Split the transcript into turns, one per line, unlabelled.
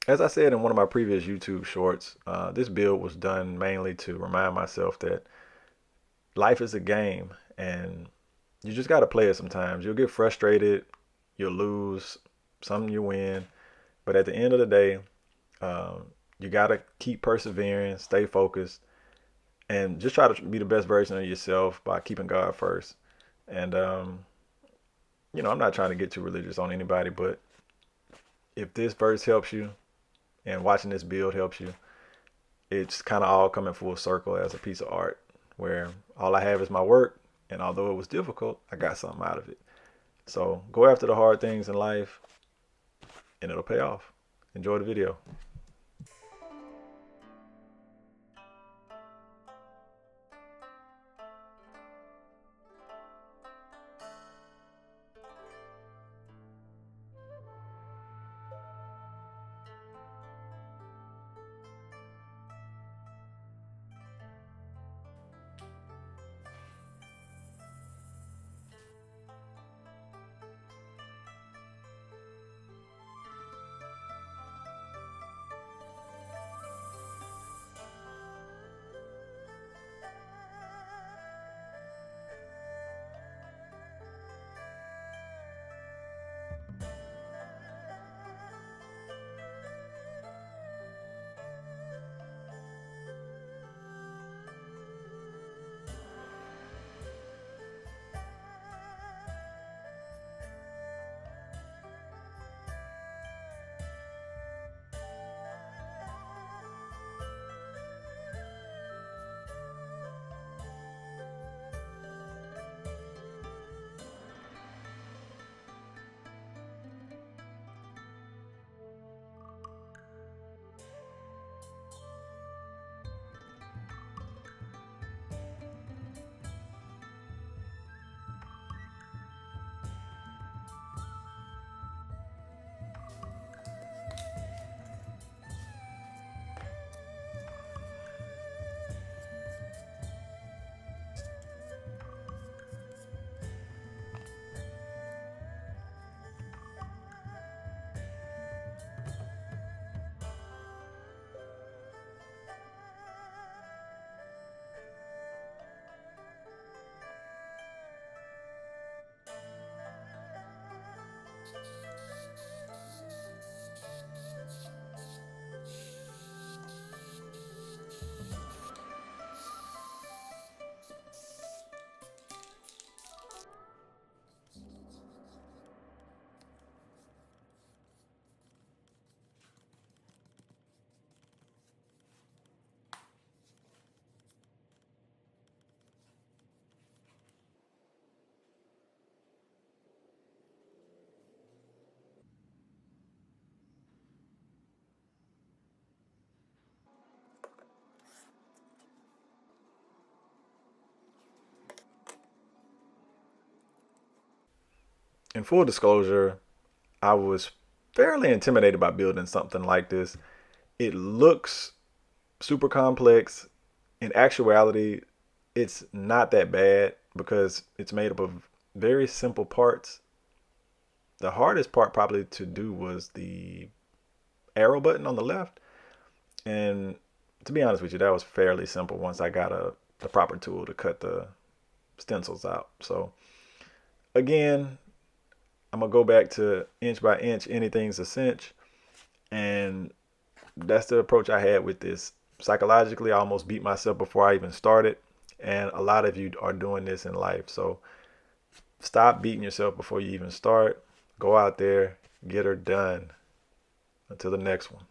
As I said in one of my previous YouTube shorts, this build was done mainly to remind myself that life is a game and you just got to play it sometimes. You'll get frustrated, you'll lose, some you win, but at the end of the day, um, you got to keep persevering, stay focused, and just try to be the best version of yourself by keeping God first. And, I'm not trying to get too religious on anybody, but if this verse helps you and watching this build helps you, it's kind of all coming full circle as a piece of art where all I have is my work. And although it was difficult, I got something out of it. So go after the hard things in life and it'll pay off. Enjoy the video. In full disclosure, I was fairly intimidated by building something like this. It looks super complex. In actuality, it's not that bad because it's made up of very simple parts. The hardest part probably to do was the arrow button on the left. And to be honest with you, that was fairly simple once I got the proper tool to cut the stencils out. So again, I'm gonna go back to inch by inch, anything's a cinch. And that's the approach I had with this. Psychologically, I almost beat myself before I even started. And a lot of you are doing this in life. So stop beating yourself before you even start. Go out there, get her done. Until the next one.